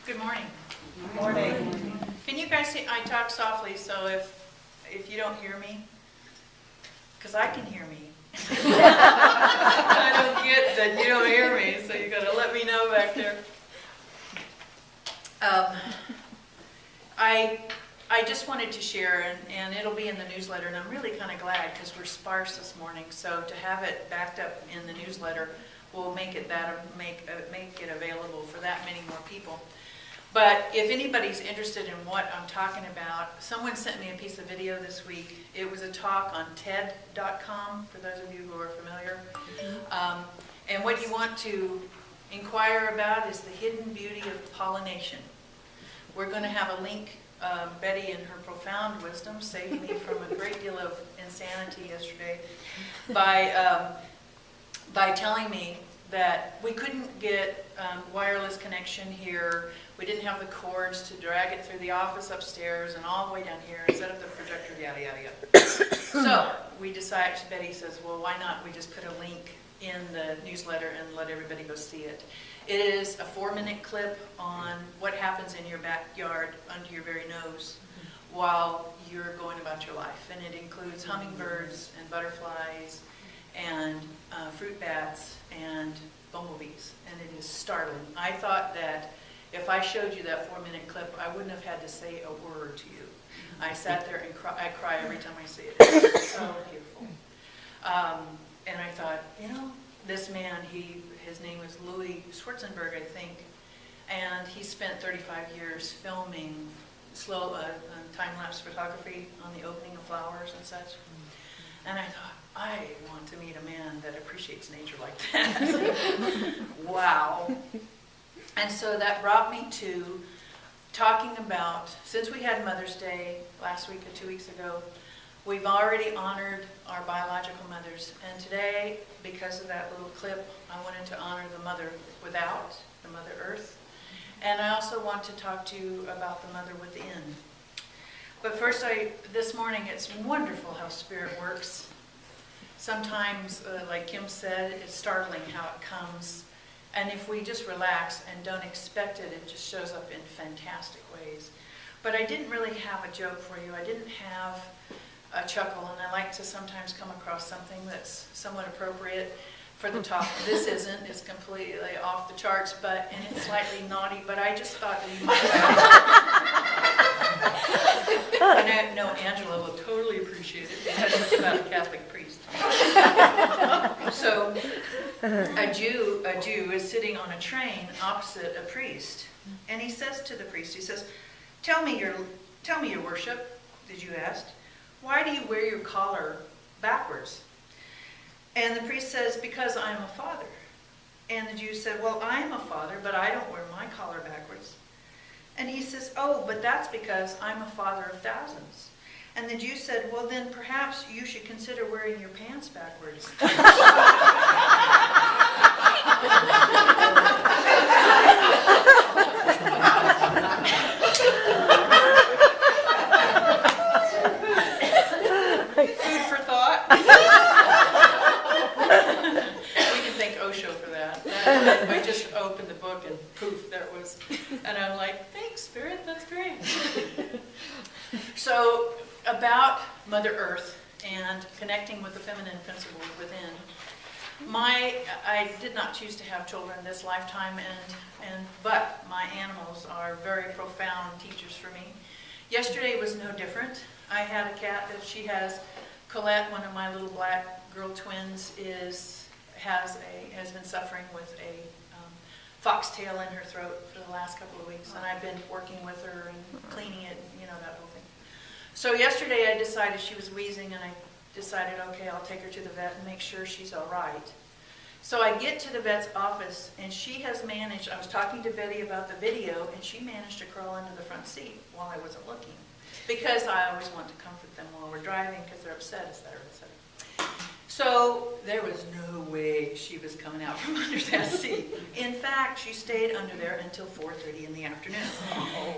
Good morning. Good morning. Can you guys see, I talk softly, so if you don't hear me, because I can hear me. I don't get that you don't hear me, so you got to let me know back there. I just wanted to share, and it'll be in the newsletter, and I'm really kind of glad because we're sparse this morning. So to have it backed up in the newsletter will make it available for that many more people. But if anybody's interested in what I'm talking about, someone sent me a piece of video this week. It was a talk on TED.com, for those of you who are familiar. And what you want to inquire about is the hidden beauty of pollination. We're going to have a link. Betty, in her profound wisdom, saved me from a great deal of insanity yesterday by telling me that we couldn't get wireless connection here. We didn't have the cords to drag it through the office upstairs and all the way down here and set up the projector, yada, yada, yada. So we decided, Betty says, well, why not we just put a link in the newsletter and let everybody go see it. It is a 4-minute clip on what happens in your backyard under your very nose while you're going about your life. And it includes hummingbirds and butterflies and fruit bats and bumblebees. And it is startling. I thought that if I showed you that 4-minute clip, I wouldn't have had to say a word to you. I sat there and I cry every time I see it. It's so beautiful. And I thought, you know, this man, his name was Louis Schwarzenberg, I think, and he spent 35 years filming slow time-lapse photography on the opening of flowers and such. And I thought, I want to meet a man that appreciates nature like that. Wow. And so that brought me to talking about, since we had Mother's Day last week or 2 weeks ago, we've already honored our biological mothers. And today, because of that little clip, I wanted to honor the mother without, the Mother Earth. And I also want to talk to you about the mother within. But first, this morning, it's wonderful how Spirit works. Sometimes, like Kim said, it's startling how it comes. And if we just relax and don't expect it, it just shows up in fantastic ways. But I didn't really have a joke for you. I didn't have a chuckle, and I like to sometimes come across something that's somewhat appropriate for the talk. This isn't. It's completely off the charts, and it's slightly naughty, but I just thought that you might and I know Angela will totally appreciate it because it's about a Catholic priest. So a Jew is sitting on a train opposite a priest, and he says to the priest, he says, Tell me, your worship, the Jew asked, why do you wear your collar backwards? And the priest says, because I am a father. And the Jew said, well, I am a father, but I don't wear my collar backwards. And he says, oh, but that's because I'm a father of thousands. And the Jew said, well, then perhaps you should consider wearing your pants backwards. Food for thought. We can thank Osho for that. I just opened the book and poof, there it was. And I'm like, thanks, Spirit, that's great. So, about Mother Earth and connecting with the feminine principle within. I did not choose to have children this lifetime, but my animals are very profound teachers for me. Yesterday was no different. I had a cat that she has, Colette, one of my little black girl twins, has been suffering with a foxtail in her throat for the last couple of weeks, and I've been working with her and cleaning it, you know, that whole thing. So yesterday I decided she was wheezing, and I decided, okay, I'll take her to the vet and make sure she's all right. So I get to the vet's office, and she has managed, I was talking to Betty about the video, and she managed to crawl into the front seat while I wasn't looking. Because I always want to comfort them while we're driving because they're upset, etc., etc. So there was no way she was coming out from under that seat. In fact, she stayed under there until 4:30 in the afternoon.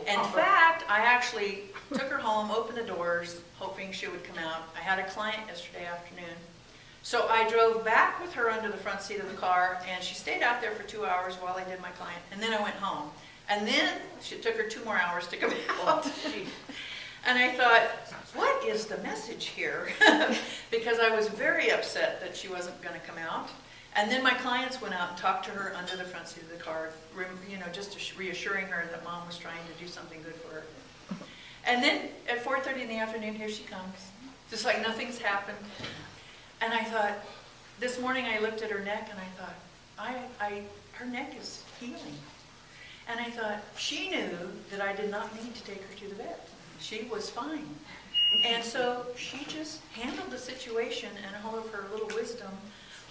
In fact, I actually took her home, opened the doors, hoping she would come out. I had a client yesterday afternoon. So I drove back with her under the front seat of the car, and she stayed out there for 2 hours while I did my client. And then I went home. And then it took her 2 more hours to come out. And I thought, what is the message here? Because I was very upset that she wasn't going to come out. And then my clients went out and talked to her under the front seat of the car, just reassuring her that Mom was trying to do something good for her. And then at 4:30 in the afternoon, here she comes, just like nothing's happened. And I thought, this morning I looked at her neck and I thought, her neck is healing. And I thought, she knew that I did not need to take her to the vet. She was fine. And so she just handled the situation and all of her little wisdom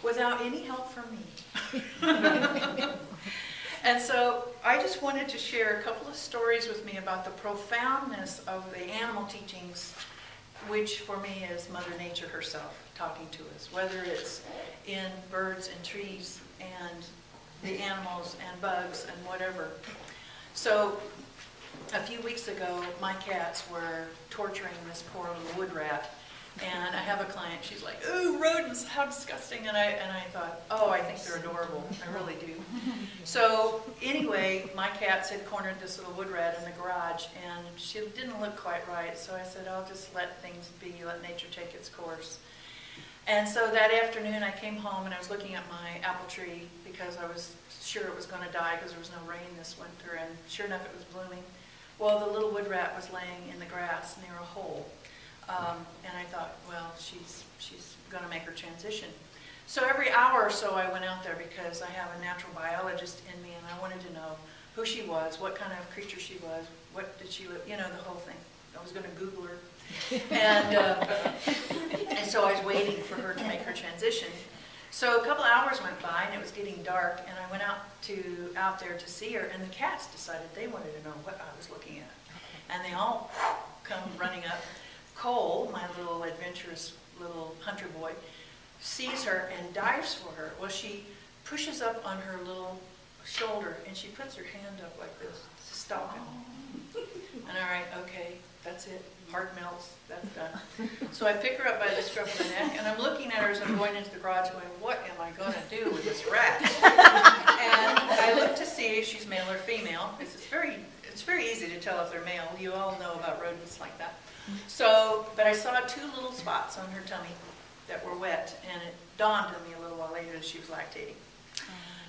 without any help from me. And so I just wanted to share a couple of stories with me about the profoundness of the animal teachings, which for me is Mother Nature herself talking to us, whether it's in birds and trees and the animals and bugs and whatever. So a few weeks ago, my cats were torturing this poor little wood rat. And I have a client, she's like, ooh, rodents, how disgusting. And I thought, oh, I think they're adorable. I really do. So anyway, my cats had cornered this little wood rat in the garage, and she didn't look quite right. So I said, I'll just let things be, let nature take its course. And so that afternoon I came home and I was looking at my apple tree because I was sure it was going to die because there was no rain this winter, and sure enough it was blooming. Well, the little wood rat was laying in the grass near a hole. And I thought, well, she's going to make her transition. So every hour or so I went out there because I have a natural biologist in me and I wanted to know who she was, what kind of creature she was, what did she live, the whole thing. I was going to Google her. And so I was waiting for her to make her transition. So a couple hours went by and it was getting dark, and I went out there to see her, and the cats decided they wanted to know what I was looking at. And they all come running up. Cole, my little adventurous little hunter boy, sees her and dives for her. Well, she pushes up on her little shoulder and she puts her hand up like this to stop him. And all right, okay, that's it. Heart melts, that's done. So I pick her up by the scruff of the neck, and I'm looking at her as I'm going into the garage going, what am I going to do with this rat? And I look to see if she's male or female. It's very easy to tell if they're male. You all know about rodents like that. So, but I saw 2 little spots on her tummy that were wet, and it dawned on me a little while later that she was lactating.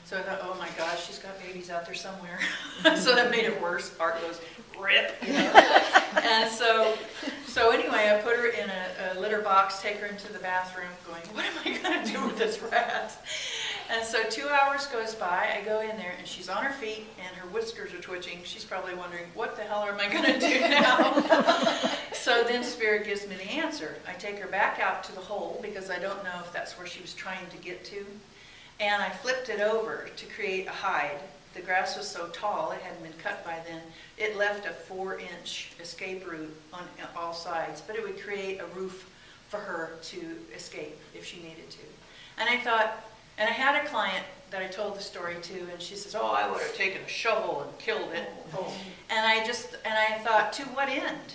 So I thought, oh my gosh, she's got babies out there somewhere. So that made it worse. Heart goes, rip, And so anyway, I put her in a litter box, take her into the bathroom, going, what am I going to do with this rat? And so 2 hours goes by, I go in there, and she's on her feet, and her whiskers are twitching. She's probably wondering, what the hell am I going to do now? So then Spirit gives me the answer. I take her back out to the hole, because I don't know if that's where she was trying to get to. And I flipped it over to create a hide. The grass was so tall, it hadn't been cut by then, it left a 4-inch escape route on all sides, but it would create a roof for her to escape if she needed to. And I thought, and I had a client that I told the story to, and she says, oh, I would have taken a shovel and killed it. And I thought, to what end?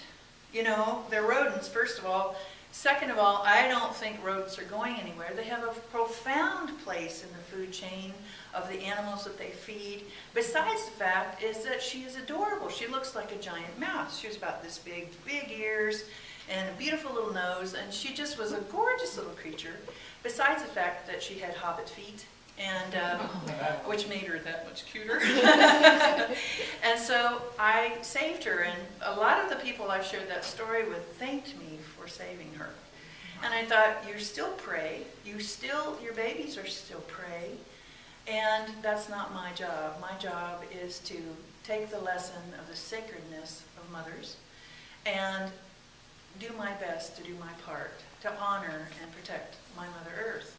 They're rodents, first of all. Second of all, I don't think rodents are going anywhere. They have a profound place in the food chain of the animals that they feed. Besides the fact is that she is adorable. She looks like a giant mouse. She was about this big, big ears and a beautiful little nose, and she just was a gorgeous little creature. Besides the fact that she had hobbit feet, and which made her that much cuter. And so I saved her, and a lot of the people I've shared that story with thanked me for saving her. And I thought, you're still prey, your babies are still prey, and that's not my job. My job is to take the lesson of the sacredness of mothers and do my best to do my part to honor and protect my Mother Earth.